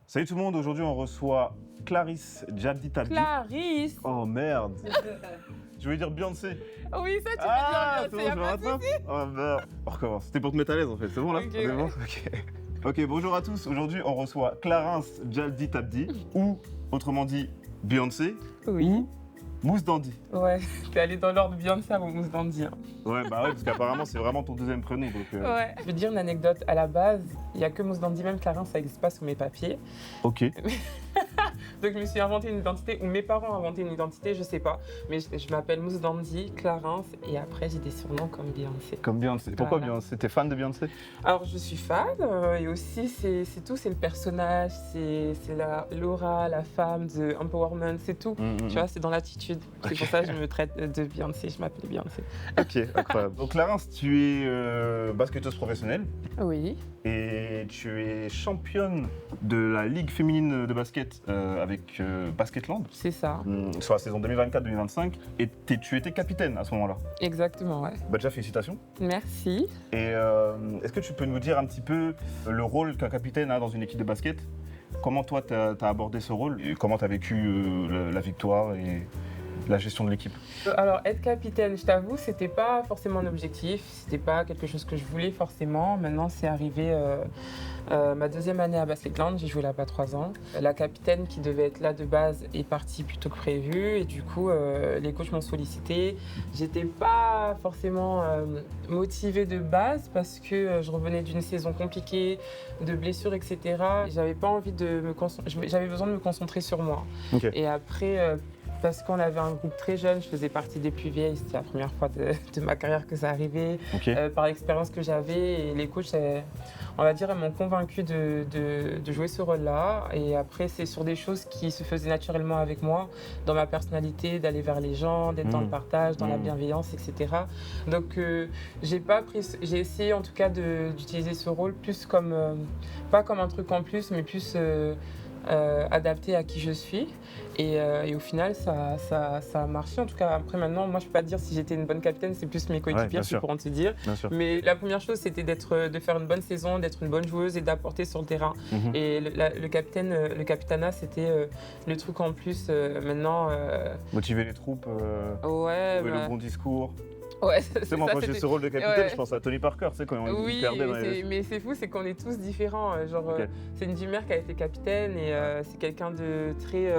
Salut tout le monde, aujourd'hui on reçoit Clarisse Jaldi Tabdi. Clarisse. Oh merde. Je voulais dire Beyoncé. Oui, ça tu Ah, veux c'est dire bon, je me Beyoncé, rattrape. Oh merde. On recommence. C'était pour te mettre à l'aise en fait, c'est bon là? Ok, On est ouais. bon Ok. Ok, bonjour à tous. Aujourd'hui on reçoit Clarisse Jaldi Tabdi, ou autrement dit Beyoncé, Oui. Mousse Dandy. Ouais, t'es allé dans l'ordre Beyoncé avant Mousse Dandy. Hein. Ouais, bah ouais, parce qu'apparemment c'est vraiment ton deuxième prénom donc. Ouais. Je veux dire une anecdote. À la base, il n'y a que Mousse Dandy, même Clarence, ça n'existe pas sous mes papiers. Ok. Donc je me suis inventé une identité, ou mes parents ont inventé une identité, je sais pas. Mais je m'appelle Mousse Dandy, Clarence, et après j'ai des surnoms comme Beyoncé. Comme Beyoncé. Pourquoi Voilà. Beyoncé? T'es fan de Beyoncé? Alors je suis fan, et aussi c'est tout, c'est le personnage, c'est l'aura, la femme, de empowerment, c'est tout. Tu vois, c'est dans l'attitude. C'est pour ça que je me traite de Beyoncé, je m'appelle Beyoncé. Ok, incroyable. Donc Clarence, tu es basketteuse professionnelle Oui, et tu es championne de la Ligue féminine de basket avec Basketland c'est ça, sur la saison 2024-2025 et tu étais capitaine à ce moment-là. exactement, ouais. Bah déjà félicitations. Merci. Et est-ce que tu peux nous dire un petit peu le rôle qu'un capitaine a dans une équipe de basket? Comment toi t'as abordé ce rôle et comment t'as vécu la victoire et la gestion de l'équipe? Alors, être capitaine, je t'avoue, c'était pas forcément un objectif, c'était pas quelque chose que je voulais forcément. Maintenant, c'est arrivé ma deuxième année à Basketland, j'ai joué là-bas 3 ans. La capitaine qui devait être là de base est partie plus tôt que prévu et du coup, les coachs m'ont sollicité. J'étais pas forcément motivée de base parce que je revenais d'une saison compliquée, de blessures, etc. J'avais pas envie de me j'avais besoin de me concentrer sur moi. Ok. Et après, parce qu'on avait un groupe très jeune, je faisais partie des plus vieilles, c'était la première fois de ma carrière que ça arrivait. Ok. Par l'expérience que j'avais, et les coachs, on va dire, elles m'ont convaincue de jouer ce rôle-là. Et après, c'est sur des choses qui se faisaient naturellement avec moi, dans ma personnalité, d'aller vers les gens, d'être dans le partage, dans la bienveillance, etc. Donc, j'ai essayé en tout cas d'utiliser ce rôle plus comme, pas comme un truc en plus, mais plus adapté à qui je suis. Et au final, ça a marché. En tout cas, après maintenant, moi, je peux pas te dire si j'étais une bonne capitaine, c'est plus mes Ouais, bien coéquipiers qui sûr. pourront te dire. Bien sûr. Mais la première chose, c'était de faire une bonne saison, d'être une bonne joueuse et d'apporter sur le terrain. Mhm. Et le capitanat, c'était le truc en plus. Maintenant, Motiver les troupes, ouais, trouver bah, le bon discours. ouais, C'est moi, quand j'ai ce rôle de capitaine, ouais. je pense à Tony Parker, tu sais, quand Oui, il perdait dans les... mais c'est fou, c'est qu'on est tous différents. Ok. C'est une mère qui a été capitaine et c'est quelqu'un de très.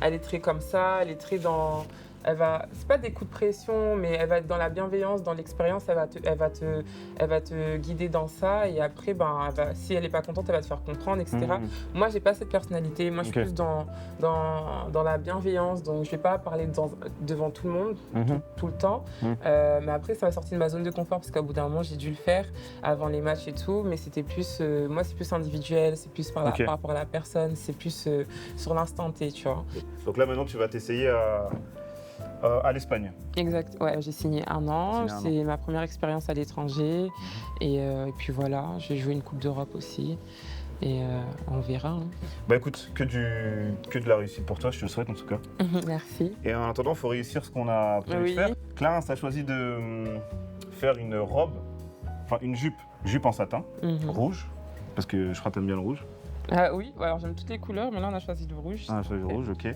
Elle est très comme ça, elle est très dans. C'est pas des coups de pression, mais elle va être dans la bienveillance, dans l'expérience, elle va te guider dans ça. Et après, si elle est pas contente, elle va te faire comprendre, etc. Moi, j'ai pas cette personnalité. Moi, je suis plus dans la bienveillance. Donc, je vais pas parler devant tout le monde tout le temps. Mais après, ça m'a sorti de ma zone de confort parce qu'au bout d'un moment, j'ai dû le faire avant les matchs et tout. Mais c'était plus, moi, c'est plus individuel, c'est plus par rapport à la personne, c'est plus sur l'instant T, tu vois. Donc là, maintenant, tu vas t'essayer à l'Espagne. Exact, ouais, j'ai signé 1 an, Signé 1 an. c'est ma première expérience à l'étranger. Et puis voilà, j'ai joué une Coupe d'Europe aussi. Et on verra. Hein. Bah écoute, que de la réussite pour toi, je te le souhaite en tout cas. Merci. Et en attendant, il faut réussir ce qu'on a prévu de faire. Clarence a choisi de faire une robe, enfin une jupe en satin, rouge, parce que je crois que t'aimes bien le rouge. Ah oui, alors j'aime toutes les couleurs, mais là on a choisi le rouge. Ah, choisi le rouge, ok.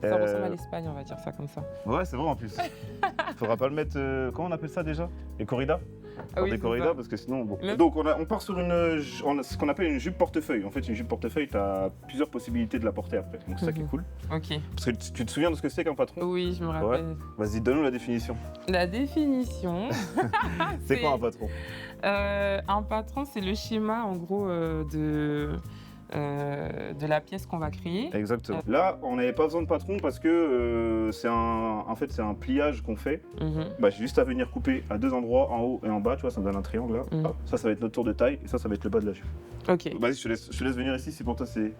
Ça ressemble à l'Espagne, on va dire ça comme ça. Ouais, c'est vrai en plus. Faudra pas le mettre, comment on appelle ça déjà? Les corridas? Ah oui, des c'est corridas, ça. parce que sinon... Bon. Même- Donc on part sur ce qu'on appelle une jupe portefeuille. En fait, une jupe portefeuille, tu as plusieurs possibilités de la porter après. Donc c'est ça qui est cool. Ok. Parce que tu te souviens de ce que c'est qu'un patron? Oui, je me rappelle. Vas-y, donne-nous la définition. La définition. C'est quoi un patron? Un patron, c'est le schéma en gros de la pièce qu'on va créer. Exactement. Là, on n'avait pas besoin de patron parce que c'est un pliage qu'on fait. Bah, j'ai juste à venir couper à 2 endroits, en haut et en bas, tu vois, ça me donne un triangle là. Hop, ça va être notre tour de taille et ça va être le bas de la jupe. Ok. Vas-y, je te laisse venir ici si pour toi c'est.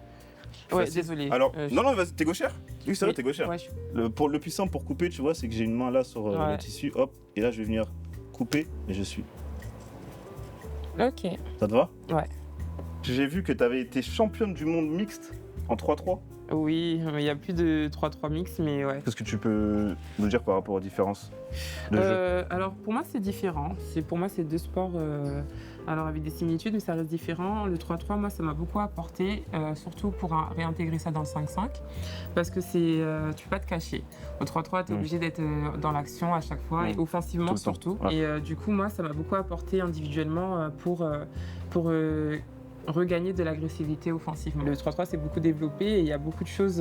Ouais, facile. désolé. Alors, non, vas-y, t'es gauchère? Oui, c'est vrai, Oui. t'es gauchère. Ouais, Le plus simple pour couper, tu vois, c'est que j'ai une main là sur le tissu, hop, et là je vais venir couper et je suis. Ok. Ça te va? Ouais. J'ai vu que tu avais été championne du monde mixte en 3-3. Oui, il n'y a plus de 3-3 mix, mais ouais. Qu'est-ce que tu peux nous dire par rapport aux différences de jeu? Alors pour moi c'est différent. Pour moi c'est deux sports alors avec des similitudes mais ça reste différent. Le 3-3 moi ça m'a beaucoup apporté, surtout pour réintégrer ça dans le 5-5 parce que tu peux pas te cacher. Au 3-3 tu es obligé d'être dans l'action à chaque fois et offensivement surtout. Ouais. Et du coup moi ça m'a beaucoup apporté individuellement pour regagner de l'agressivité offensivement. Le 3-3 c'est beaucoup développé et il y a beaucoup de choses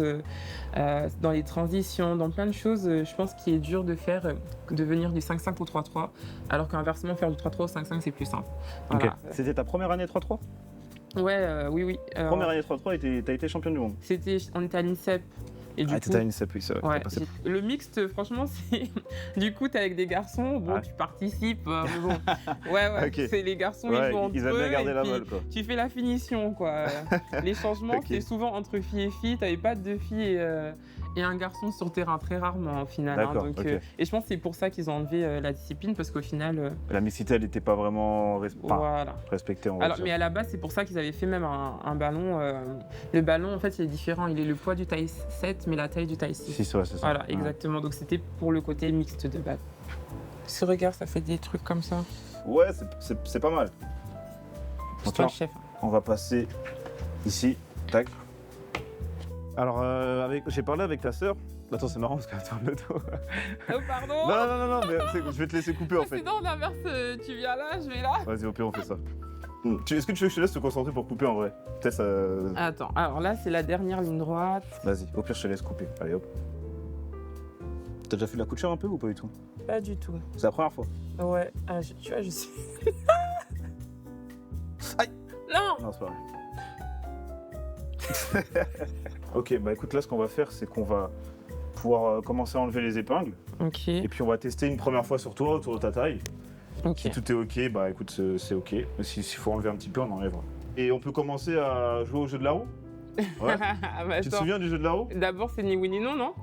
dans les transitions, dans plein de choses, je pense qu'il est dur de faire, de venir du 5-5 au 3-3, alors qu'inversement faire du 3-3 au 5-5 c'est plus simple. Voilà. Okay. C'était ta première année 3-3? Ouais, oui. Première année 3-3 et t'as été championne du monde? On était à l'INSEP. Et du coup, t'étais à l'INSEP, oui, c'est vrai. Ouais, le mixte, franchement, c'est. Du coup, t'es avec des garçons, bon, tu participes, bon. Ouais, okay. C'est les garçons, ils jouent entre eux. Ils aiment bien garder la balle, quoi. Tu fais la finition, quoi. Les changements, c'est souvent entre filles et filles. T'avais pas deux filles et un garçon sur terrain, très rarement, au final. D'accord, donc, et je pense que c'est pour ça qu'ils ont enlevé la discipline, parce qu'au final. La mixité, elle n'était pas vraiment respectée, on va dire. Mais à la base, c'est pour ça qu'ils avaient fait même un ballon. Le ballon, en fait, il est différent. Il est le poids du taille 7. Mais la taille du taille 6. 6, ouais, c'est ça. Voilà, exactement. Donc c'était pour le côté mixte de base. Ce regard, ça fait des trucs comme ça. Ouais, c'est pas mal. C'est toi le chef. On va passer ici. Tac. Alors, j'ai parlé avec ta sœur. Attends, c'est marrant parce qu'elle tourne le dos. Oh, pardon. Non, mais je vais te laisser couper en fait. Sinon, on inverse, tu viens là, je vais là. Vas-y, au pire, on fait ça. Est-ce que tu veux que je te laisse te concentrer pour couper en vrai? Peut-être ça... Attends, alors là c'est la dernière ligne droite. Vas-y, au pire je te laisse couper. Allez hop. T'as déjà fait de la couture un peu ou pas du tout? Pas du tout. C'est la première fois? Ouais, tu vois, je sais. Aïe! Non! Non, c'est pas vrai. Ok, bah écoute, là ce qu'on va faire, c'est qu'on va pouvoir commencer à enlever les épingles. Ok. Et puis on va tester une première fois sur toi, autour de ta taille. Okay. Si tout est ok, bah écoute, c'est ok. Mais s'il faut enlever un petit peu, on enlèvera. Et on peut commencer à jouer au jeu de la roue? Ouais. Bah, tu te souviens du jeu de la roue? D'abord, c'est ni oui ni non, non?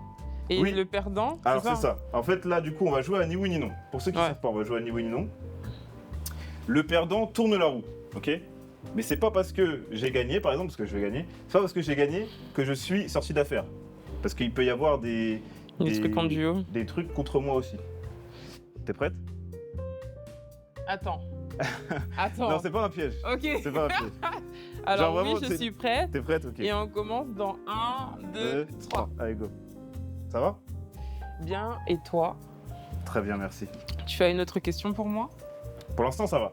Et oui. Le perdant. Alors c'est ça. En fait, là, du coup, on va jouer à ni oui ni non. Pour ceux qui ne savent pas, on va jouer à ni oui ni non. Le perdant tourne la roue, ok? Mais c'est pas parce que j'ai gagné, par exemple, parce que je vais gagner, c'est pas parce que j'ai gagné que je suis sorti d'affaire. Parce qu'il peut y avoir des trucs en duo. Des trucs contre moi aussi. T'es prête? Attends. Non, c'est pas un piège. Ok. C'est pas un piège. Alors genre, vraiment, oui, je suis prête. T'es prête? Ok. Et on commence dans 1, 2, 3. Allez, go. Ça va? Bien, et toi? Très bien, merci. Tu as une autre question pour moi? Pour l'instant, ça va.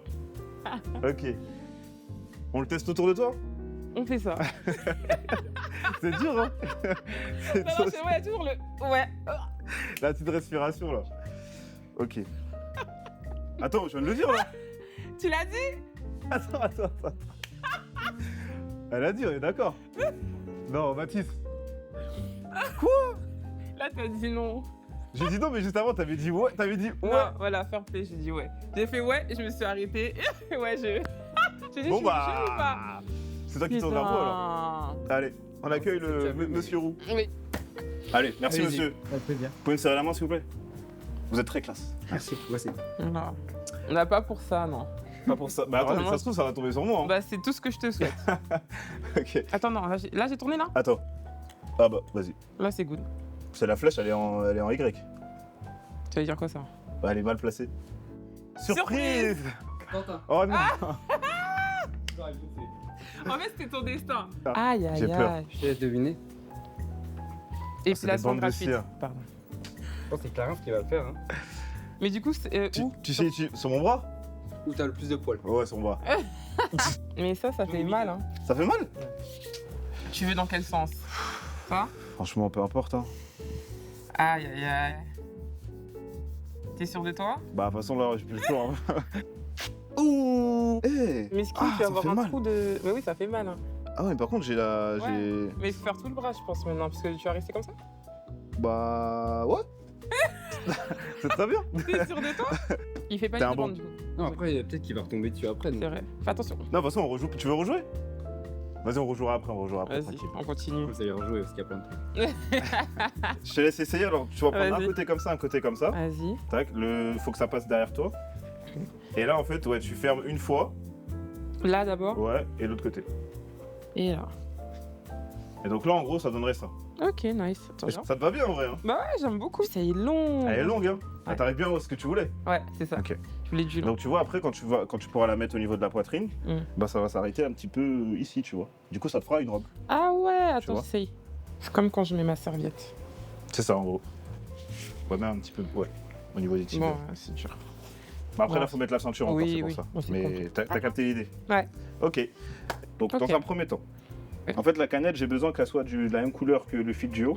Ok. On le teste autour de toi? On fait ça. C'est dur, hein? Non, c'est vrai, il y a toujours le... Ouais. La petite respiration, là. Ok. Attends, je viens de le dire, là. Tu l'as dit? Attends. Elle a dit, on est d'accord. Non, Mathis. Quoi? Là, t'as dit non. J'ai dit non, mais juste avant, t'avais dit ouais. T'avais dit ouais. Non, voilà, fair play, j'ai dit ouais. J'ai fait ouais et je me suis arrêtée. Ouais, j'ai dit bon, je suis ou pas? C'est toi qui tourne la roue, alors. Allez, on accueille le monsieur Roux. Oui. Allez, merci monsieur. Très bien. Vous pouvez me serrer la main, s'il vous plaît? Vous êtes très classe. Merci, voici. Non. On n'a pas pour ça, non. Pas pour ça. Bah attends, ça se trouve, ça va tomber sur moi. Hein. Bah c'est tout ce que je te souhaite. Ok. Attends, non, là j'ai tourné là? Attends. Ah bah, vas-y. Là c'est good. C'est la flèche, elle est en Y. Tu vas dire quoi ça? Bah elle est mal placée. Surprise! Quentin. Oh non! En fait c'était ton destin. Ah, aïe. J'ai peur. Je te laisse deviner. Et placement gratuite. Pardon. Je pense que c'est Clarence qui va le faire. Hein. Mais du coup, où? Tu sais, sur mon bras? Où t'as le plus de poils. Ouais, sur mon bras. Mais ça fait mal, hein. Ça fait mal? Tu veux dans quel sens? Ça? Franchement, peu importe, hein. Aïe. T'es sûr de toi? Bah, de toute façon, là, j'ai plus le choix. Hein. Ouh! Hey. Mais ce qui fait avoir un trou de... Mais oui, ça fait mal, hein. Ah ouais, mais par contre, j'ai la... Ouais. Mais il faut faire tout le bras, je pense, maintenant, parce que tu vas rester comme ça? Bah... ouais. C'est très bien. T'es sûr de toi? Il fait pas une demande, du coup. Non, après, peut-être qu'il va retomber dessus après. C'est vrai. Fais attention. Non, de toute façon, on rejoue. Tu veux rejouer? Vas-y, on rejouera après, Vas-y, on continue. Vous allez rejouer parce qu'il y a plein de trucs. Je te laisse essayer, alors tu vas prendre un côté comme ça, un côté comme ça. Vas-y. Tac, faut que ça passe derrière toi. Et là, en fait, ouais, tu fermes une fois. Là d'abord? Ouais, et l'autre côté. Et là. Et donc là, en gros, ça donnerait ça. Ok, nice. Attends, Ça te va bien en vrai, hein? Bah ouais, j'aime beaucoup. Ça est long. Elle est longue, hein? Ouais. T'arrives bien à ce que tu voulais. Ouais, c'est ça. Ok. Je voulais du long. Donc tu vois, après, quand tu pourras la mettre au niveau de la poitrine, bah ça va s'arrêter un petit peu ici, tu vois. Du coup, ça te fera une robe. Ah ouais, attends, vois. j'essaye. C'est comme quand je mets ma serviette. C'est ça, en gros. Ouais, mais un petit peu, ouais, au niveau des types. Bon, c'est dur. Bah après, Ouais. là, faut mettre la ceinture encore, Oui, c'est pour oui. ça. Bon, c'est Mais compris. t'as capté l'idée. Ouais. Ok. Donc, Ok. dans un premier temps, Ouais. en fait, la canette, j'ai besoin qu'elle soit de la même couleur que le fil du haut.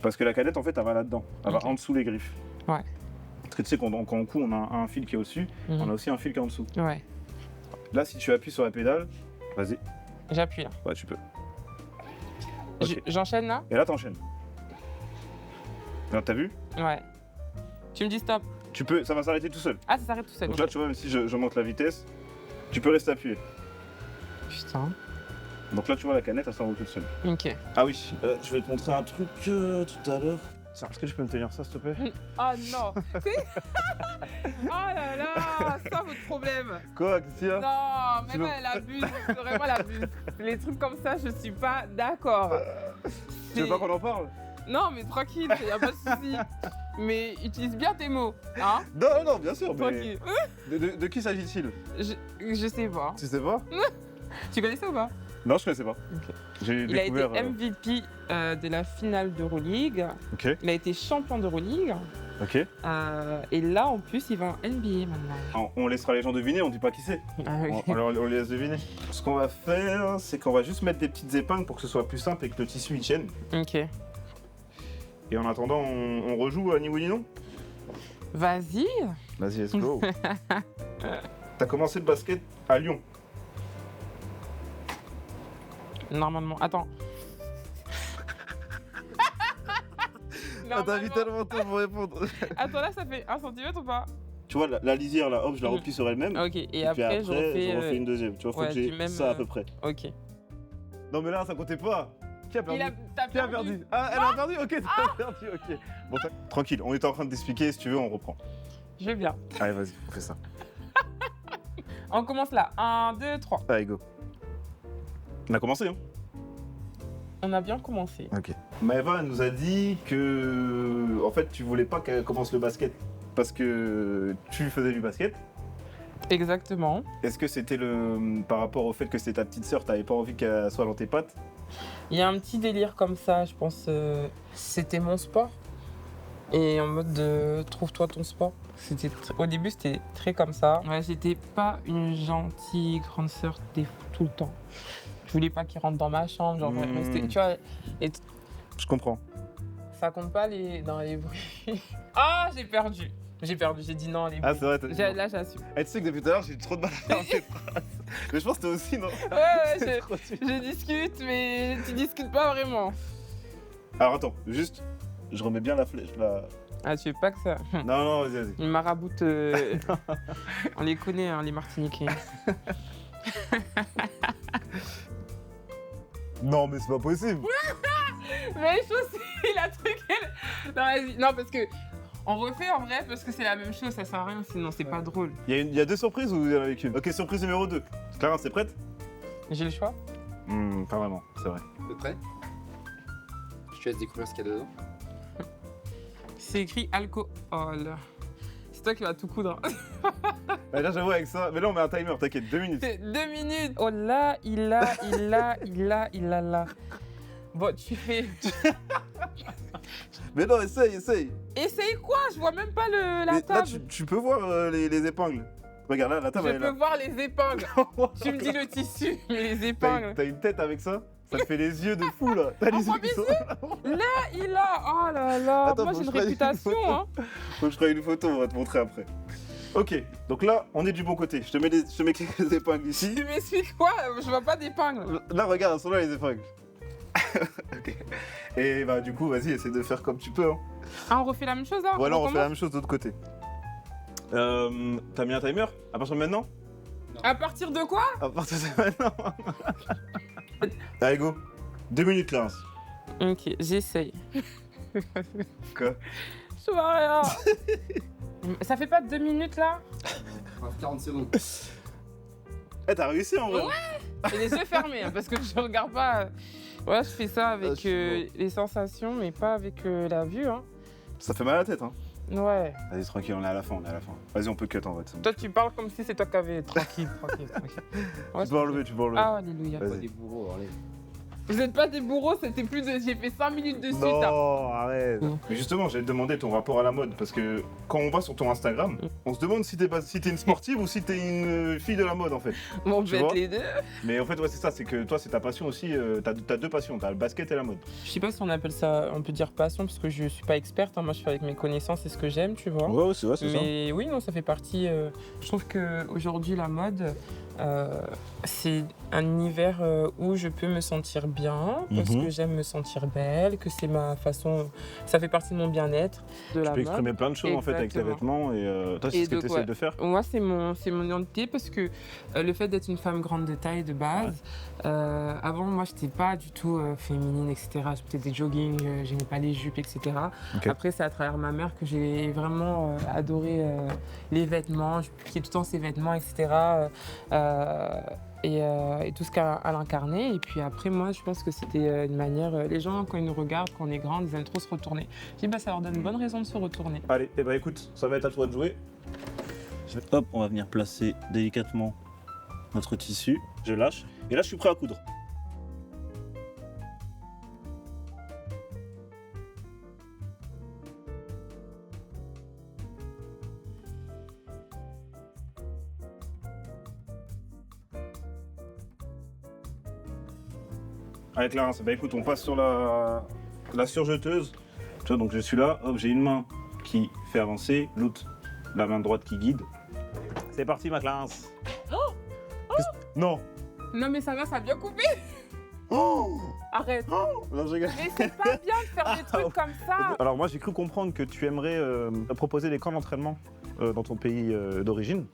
Parce que la canette, en fait, elle va là-dedans. Elle Ok. va en dessous les griffes. Ouais. Parce que tu sais, quand on coud, on a un fil qui est au-dessus, on a aussi un fil qui est en dessous. Ouais. Là, si tu appuies sur la pédale, vas-y. J'appuie là. Ouais, tu peux. Ok. J'enchaîne là? Et là, t'enchaînes. Là, t'as vu? Ouais. Tu me dis stop. Tu peux, ça va s'arrêter tout seul. Ah, ça s'arrête tout seul. Donc là, tu vois, même si je monte la vitesse, tu peux rester appuyé. Putain. Donc là, tu vois, la canette, elle s'enroule toute seule. Ok. Ah oui, je vais te montrer un truc tout à l'heure. Tiens, est-ce que tu peux me tenir ça, s'il te plaît? Oh non. Oh là là, c'est ça votre problème. Quoi, Christian? Non, Tu même veux- elle abuse. Vraiment, elle abuse. Les trucs comme ça, je suis pas d'accord. Tu veux pas qu'on en parle? Non, mais tranquille, y a pas de souci. Mais utilise bien tes mots, hein? Non, non, bien sûr, mais Tranquille. de qui s'agit-il? Je sais pas. Tu sais pas? Tu connaissais ou pas? Non, je connaissais pas. Ok. J'ai Il a été découvert... MVP de la finale d'Euroleague. Ok, Il a été champion d'Euroleague. ok. Et là, en plus, il va en NBA maintenant. On laissera les gens deviner, on dit pas qui c'est. Ah oui. On les laisse deviner. Ce qu'on va faire, c'est qu'on va juste mettre des petites épingles pour que ce soit plus simple et que le tissu y tienne. Ok. Et en attendant, on rejoue à ni oui ni non? Vas-y. Vas-y, let's go. T'as commencé le basket à Lyon. Normalement. Attends. T'as mis tellement de temps pour répondre. Attends, là, ça fait 1 cm ou pas? Tu vois, la lisière là, hop, je la replie sur elle-même. Ok. Et puis après, je refais. une deuxième. Tu vois, faut ouais, que j'ai du même, ça à peu près. Ok. Non, mais là, ça comptait pas. Qui a perdu? T'as Qui a perdu? Ah, elle a perdu? Ok, t'as perdu, ok. Bon, tranquille, on était en train de t'expliquer, si tu veux, on reprend. Je vais bien. Allez, vas-y, on fait ça. On commence là. 1, 2, 3. Allez, go. On a commencé, hein? On a bien commencé. Ok. Maëva nous a dit que, en fait, tu voulais pas qu'elle commence le basket parce que tu faisais du basket. Exactement. Est-ce que c'était par rapport au fait que c'était ta petite sœur, t'avais pas envie qu'elle soit dans tes pattes? Il y a un petit délire comme ça, je pense. C'était mon sport. Et en mode de trouve-toi ton sport. Au début, c'était très comme ça. Ouais, j'étais pas une gentille grande sœur tout le temps. Je voulais pas qu'il rentre dans ma chambre, genre rester, tu vois. Et Je comprends. ça compte pas dans les bruits. Ah, j'ai perdu. J'ai dit non, les bruits. Ah, c'est vrai, t'as dit non. Là, j'assume. Eh, tu sais que depuis tout à l'heure, j'ai trop de mal à faire tes phrases. Mais je pense que toi aussi, non? Ouais, C'est trop dur. je discute, mais tu discutes pas vraiment. Alors attends, juste, je remets bien la flèche là. Ah, tu veux pas que ça. Non, non, vas-y, vas-y. Une maraboute. On les connaît, hein, les Martiniquais. Non, mais c'est pas possible. Mais je trouve que c'est la truc. Non, vas-y. Non, parce que. On refait en vrai parce que c'est la même chose, ça sert à rien, sinon c'est pas drôle. Il y a deux surprises ou il y en avait qu'une? Ok, surprise numéro 2. Clarence, t'es prête? J'ai le choix? Pas vraiment, c'est vrai. T'es prêt? Je te laisse découvrir ce qu'il y a dedans. C'est écrit alcool. C'est toi qui vas tout coudre. Bah, là, j'avoue, avec ça. Mais là, on met un timer, t'inquiète, 2 minutes. C'est 2 minutes. Oh là, il a là. Bon, tu fais. Mais non, essaye. Essaye quoi? Je vois même pas la Mais là, table. tu peux voir les épingles. Regarde, là, la table, Je elle est peux là. voir les épingles. Tu me dis le tissu, mais les épingles. T'as une tête avec ça? Ça te fait les yeux de fou, là. T'as les yeux qui sont... Là, il a. Oh là là. Attends, moi, faut j'ai une que je prenne une réputation, photo. hein. Faut que je prenne une photo, on va te montrer après. Ok, donc là, on est du bon côté. Je te mets quelques épingles ici. Tu m'expliques quoi? Je vois pas d'épingles. Là, regarde, elles sont là les épingles. Ok. Et bah, du coup, vas-y, essaie de faire comme tu peux. Hein. Ah, on refait la même chose là? Voilà, on refait recommence la même chose de l'autre côté. T'as mis un timer? À partir de maintenant? À partir de quoi? À partir de maintenant. Allez, go. 2 minutes, là. Ok, j'essaye. Quoi? Je vois rien. Ça fait pas 2 minutes là? On va faire 40 secondes. Eh, t'as réussi en vrai. Ouais. J'ai les yeux fermés hein, parce que je regarde pas. Ouais, je fais ça avec les sensations, mais pas avec la vue. Hein. Ça fait mal à la tête, hein. Ouais. Vas-y, tranquille, on est à la fin, Vas-y, on peut cut en fait. Toi, tu parles comme si c'est toi qui avais. Tranquille. Ouais, Tu peux enlever. Ah, alléluia. Pas des bourreaux, allez. Vous n'êtes pas des bourreaux, c'était plus de. J'ai fait 5 minutes de suite. Non, arrête. Mais justement, j'allais te demander ton rapport à la mode parce que quand on va sur ton Instagram, on se demande si t'es une sportive ou si t'es une fille de la mode en fait. Bon, on peut être les deux. Mais en fait, ouais, c'est ça, c'est que toi, c'est ta passion aussi. T'as deux passions, t'as le basket et la mode. Je sais pas si on appelle ça, on peut dire passion parce que je suis pas experte. Hein. Moi, je fais avec mes connaissances et ce que j'aime, tu vois. Ouais, c'est ça. Mais oui, non, ça fait partie. Je trouve qu'aujourd'hui, la mode, c'est un univers où je peux me sentir bien, parce que j'aime me sentir belle, que c'est ma façon, ça fait partie de mon bien-être. Tu peux exprimer plein de choses en fait avec tes vêtements et toi, c'est ce que tu essaies de faire. Moi, c'est mon identité parce que le fait d'être une femme grande de taille de base, avant, moi, je n'étais pas du tout féminine, etc. Je faisais des jogging, j'aimais pas les jupes, etc. Okay. Après, c'est à travers ma mère que j'ai vraiment adoré les vêtements, je piquais tout le temps ses vêtements, etc. Et tout ce qu'elle incarnait. Et puis après, moi, je pense que c'était une manière... les gens, quand ils nous regardent, quand on est grand, ils aiment trop se retourner. Je dis, ça leur donne une bonne raison de se retourner. Allez, écoute, ça va être à toi de jouer. Hop, on va venir placer délicatement notre tissu. Je lâche. Et là, je suis prêt à coudre. Allez Clarence, écoute, on passe sur la surjeteuse. Tu vois, donc je suis là, hop, j'ai une main qui fait avancer, l'autre, la main droite qui guide. C'est parti ma Clarence. Non. Non mais ça va, ça a bien coupé. Arrête. Non, je rigole. Mais c'est pas bien de faire des trucs comme ça. Alors moi j'ai cru comprendre que tu aimerais proposer des camps d'entraînement dans ton pays d'origine.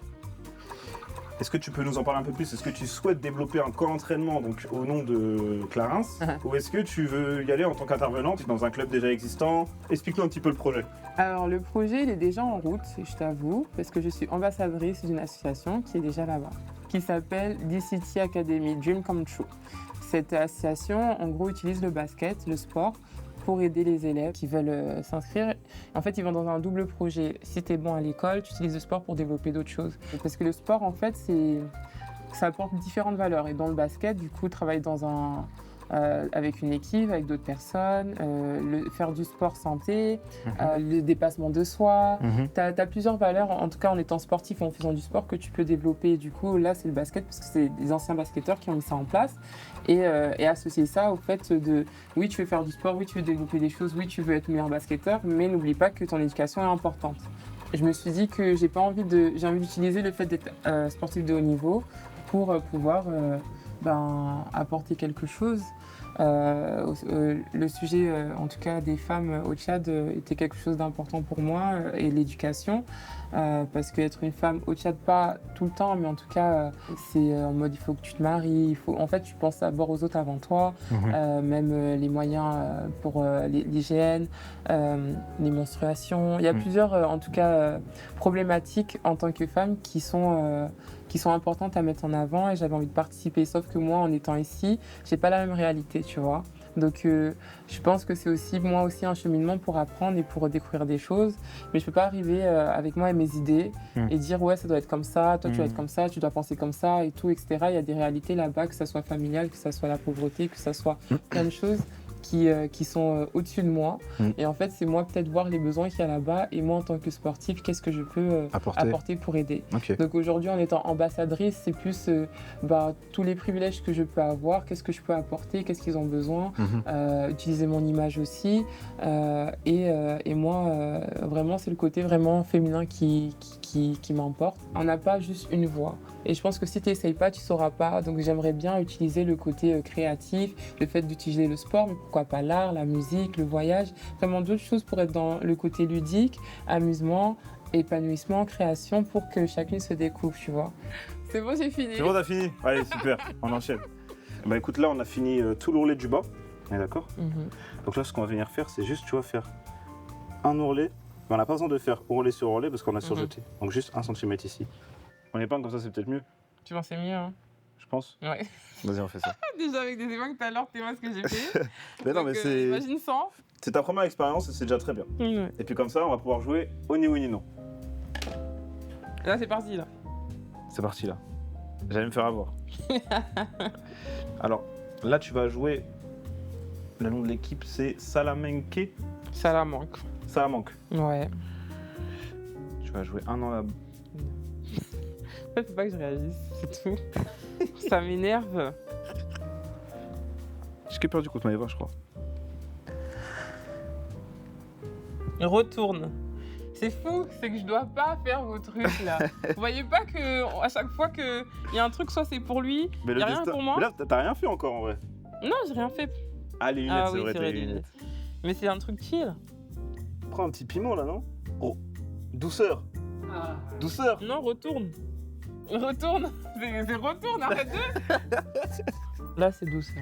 Est-ce que tu peux nous en parler un peu plus? Est-ce que tu souhaites développer un camp d'entraînement donc au nom de Clarence ou est-ce que tu veux y aller en tant qu'intervenante dans un club déjà existant? Explique-nous un petit peu le projet. Alors le projet il est déjà en route, je t'avoue, parce que je suis ambassadrice d'une association qui est déjà là-bas, qui s'appelle DCT Academy, Dream Come True. Cette association en gros utilise le basket, le sport, pour aider les élèves qui veulent s'inscrire. En fait, ils vont dans un double projet. Si tu es bon à l'école, tu utilises le sport pour développer d'autres choses. Parce que le sport, en fait, ça apporte différentes valeurs. Et dans le basket, du coup, travailler avec une équipe, avec d'autres personnes, faire du sport santé, le dépassement de soi. Tu as plusieurs valeurs, en tout cas en étant sportif, en faisant du sport, que tu peux développer. Et du coup, là, c'est le basket, parce que c'est des anciens basketteurs qui ont mis ça en place. Et associer ça au fait de, oui, tu veux faire du sport, oui, tu veux développer des choses, oui, tu veux être meilleur basketteur, mais n'oublie pas que ton éducation est importante. Je me suis dit que j'ai envie d'utiliser le fait d'être sportif de haut niveau pour pouvoir apporter quelque chose. Le sujet, en tout cas, des femmes au Tchad était quelque chose d'important pour moi et l'éducation. Parce qu'être une femme au Tchad, pas tout le temps, mais en tout cas, c'est en mode il faut que tu te maries, en fait, tu penses d'abord aux autres avant toi, même les moyens pour l'hygiène, les menstruations. Il y a plusieurs, en tout cas, problématiques en tant que femme qui sont importantes à mettre en avant et j'avais envie de participer. Sauf que moi, en étant ici, j'ai pas la même réalité, tu vois. Donc je pense que c'est aussi moi aussi un cheminement pour apprendre et pour découvrir des choses. Mais je peux pas arriver avec moi et mes idées et dire ouais ça doit être comme ça, toi tu dois être comme ça, tu dois penser comme ça et tout, etc. Il y a des réalités là-bas, que ça soit familial, que ça soit la pauvreté, que ça soit plein de choses qui sont au-dessus de moi. Et en fait, c'est moi peut-être voir les besoins qu'il y a là-bas et moi en tant que sportif, qu'est-ce que je peux apporter pour aider. Donc aujourd'hui, en étant ambassadrice, c'est plus tous les privilèges que je peux avoir, qu'est-ce que je peux apporter, qu'est-ce qu'ils ont besoin, utiliser mon image aussi. Et moi, vraiment, c'est le côté vraiment féminin qui m'emporte. On n'a pas juste une voix. Et je pense que si tu n'essayes pas, tu ne sauras pas. Donc j'aimerais bien utiliser le côté créatif, le fait d'utiliser le sport, mais pourquoi pas l'art, la musique, le voyage, vraiment d'autres choses pour être dans le côté ludique, amusement, épanouissement, création, pour que chacune se découvre, tu vois. C'est bon, j'ai fini. C'est bon, t'as fini? Allez, super, on enchaîne. Bah écoute, là on a fini tout l'ourlet du bas, on est d'accord? Donc là, ce qu'on va venir faire, c'est juste, tu vas faire un ourlet. Mais on n'a pas besoin de faire ourlet sur ourlet parce qu'on a surjeté. Donc juste 1 cm ici. On n'est pas comme ça, c'est peut-être mieux. Tu penses c'est mieux, hein? je pense. Ouais. Vas-y, on fait ça. Déjà avec des éléments tout à l'heure, t'es moi ce que j'ai fait. Mais non, Donc, mais c'est... Imagine sans. C'est ta première expérience et c'est déjà très bien. Ouais. Et puis comme ça, on va pouvoir jouer au ni oui ni non. Là, c'est parti, là. C'est parti là. J'allais me faire avoir. Alors, là, tu vas jouer... Le nom de l'équipe, c'est Salamanque. Ça la manque. Salamanque. Ouais. Tu vas jouer un an là. En fait, faut pas que je réagisse, c'est tout. Ça m'énerve. J'ai que perdu contre Maëva, je crois. Retourne. C'est fou, c'est que je dois pas faire vos trucs là. Vous voyez pas que à chaque fois qu'il y a un truc, soit c'est pour lui, Mais y a rien pour moi. Mais là, t'as rien fait encore en vrai. Non, j'ai rien fait. Ah, les lunettes, Ah c'est oui, vrai, c'est t'as vrai, les les lunettes. Mais c'est un truc chill. Prends un petit piment là, non? Oh, douceur. Douceur. Non, retourne. Retourne. C'est retourne, arrête de. Là, c'est douceur.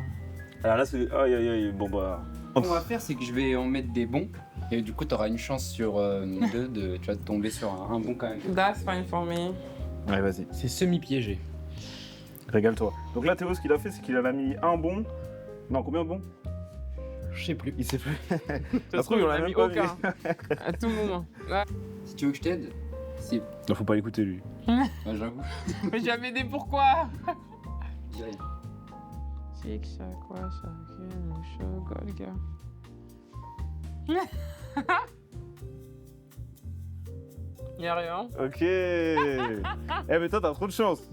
Alors là, c'est... Aïe, aïe, aïe, bon bah... Ce qu'on va faire, c'est que je vais en mettre des bons. Et du coup, t'auras une chance sur deux de, tu vas tomber sur un bon quand même. That's fine for me. Allez, vas-y, C'est semi-piégé. régale-toi. Donc là, Théo, ce qu'il a fait, c'est qu'il en a mis un bon. Non, combien de bons? Je sais plus. Il sait plus. Ça se trouve, on on l'a a même mis pas aucun. À tout moment. Ouais. Si tu veux que je t'aide, c'est... Non, faut pas l'écouter, lui. Ah, j'avoue. Mais j'ai m'aider pourquoi? Je dis rien. Chic, chaque quoi, chacune, moucho, golga. Y'a rien. Ok. Eh, mais toi, t'as trop de chance.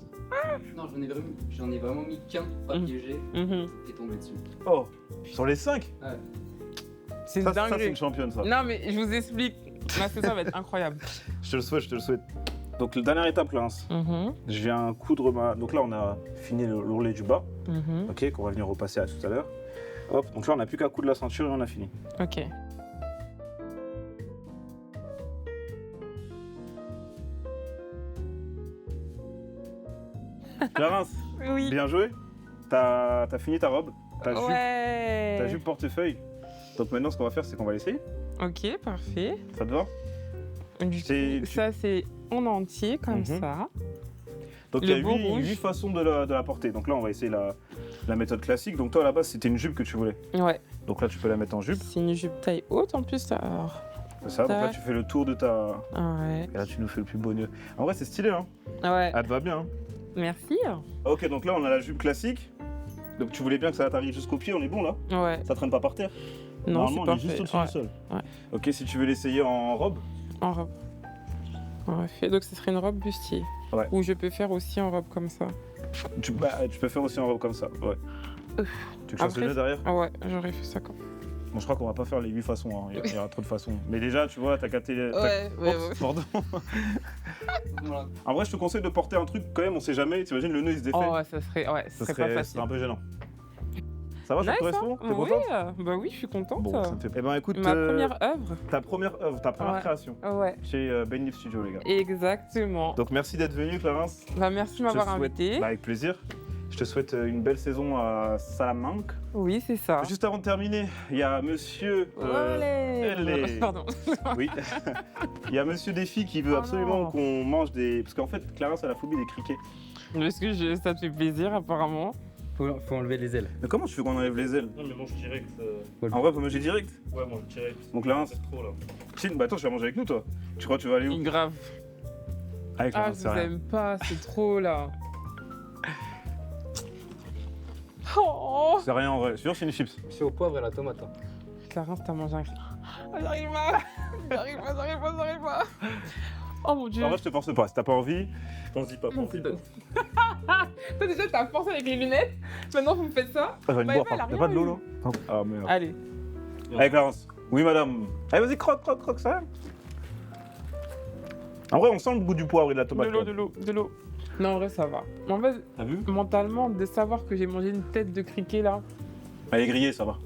Non, j'en ai vraiment mis qu'un, pas piégé, et tombé dessus. Oh, sur les 5? Ouais. C'est Ça, c'est dingue. une championne, ça. Non, mais je vous explique. Là, ça va être incroyable. Je te le souhaite, je te le souhaite. Donc, la dernière étape, là, je viens coudre ma... Donc là, on a fini l'ourlet du bas, ok, qu'on va venir repasser à tout à l'heure. Hop, donc là, on n'a plus qu'à coudre la ceinture et on a fini. Ok. Clarence, Oui. bien joué. T'as fini ta robe, ta Ouais. jupe portefeuille. Donc maintenant, ce qu'on va faire, c'est qu'on va l'essayer. Ok, parfait. Ça te va? Du coup, ça, c'est en entier, comme ça. Donc Le il y a beau rouge. 8 façons de la porter. Donc là, on va essayer la méthode classique. Donc toi, à la base, c'était une jupe que tu voulais. Ouais. Donc là, tu peux la mettre en jupe. C'est une jupe taille haute en plus. Alors. C'est ça. Donc là, Tac. tu fais le tour de ta... Ouais. Et là, tu nous fais le plus beau nœud. En vrai, c'est stylé, hein. Ouais. Elle te va bien. Hein. Merci. Ok, donc là, on a la jupe classique. Donc tu voulais bien que ça t'arrive jusqu'au pied. On est bon, là? Ouais. Ça traîne pas par terre? Non, c'est Normalement, on est parfait. juste au-dessus Ouais. du sol. Ouais. Ok, si tu veux l'essayer en robe. En robe. Parfait. Donc, ce serait une robe bustier. Ouais. Ou je peux faire aussi en robe comme ça. Tu peux faire aussi en robe comme ça. Ouais. Tu veux que je fasse le nœud derrière? Ah ouais, j'aurais fait ça comme. Bon, je crois qu'on va pas faire les 8 façons. Hein. Il y aura trop de façons. Mais déjà, tu vois, t'as capté... Ouais. Oups, pardon. Voilà. En vrai, je te conseille de porter un truc quand même, on sait jamais. T'imagines, le nœud il se défait. Oh, ouais, ça serait pas c'est facile. un peu gênant. Ça va, ça Nice, te correspond? hein. T'es Oui, contente? bah oui, je suis contente. Bon, ça me fait... Eh ben écoute, Ma première œuvre. ta première œuvre, ta première Ouais. création Ouais, chez Ben Leaf Studio, les gars. exactement. Donc merci d'être venu, Clarence. Bah, merci de Je m'avoir te souhaite- invité. Bah, avec plaisir. Je te souhaite une belle saison à Salamanque. Oui, c'est ça. Juste avant de terminer, il y a monsieur... Olé. Pardon. Oui. Il y a monsieur Défi qui veut Oh absolument non. qu'on mange des... Parce qu'en fait, Clarence a la phobie des criquets. Parce que ça te fait plaisir, apparemment. Faut enlever les ailes. Mais comment tu veux qu'on enlève les ailes? Non mais mange direct. En vrai, faut manger direct. Ouais, mange direct. Donc Clarence... C'est trop là. Chine, bah attends, tu vas manger avec nous, toi. Tu crois que tu vas aller où? Grave. Avec Ah, Clarence, je c'est vous rien. aime pas, c'est trop là. Oh, C'est rien en vrai. Sûr, c'est une chips. C'est au poivre et la tomate. Hein. Clarence, t'as mangé un. Ah, j'arrive pas. J'arrive pas. Oh mon dieu. En vrai, je te force pas. Si t'as pas envie, Pense-y pas, pense-y pas. Toi déjà t'as forcé avec les lunettes, maintenant vous me faites ça. Ah, va une Bah, boire. elle a Y'a rien pas de l'eau eu. là? Ah merde. Allez. Allez, Clarence. Oui, madame. Allez, vas-y, croque, ça va. En vrai, on sent le goût du poivre et de la tomate. De l'eau. Non en vrai ça va. En fait, T'as vu? mentalement, de savoir que j'ai mangé une tête de criquet là. Elle est grillée, ça va.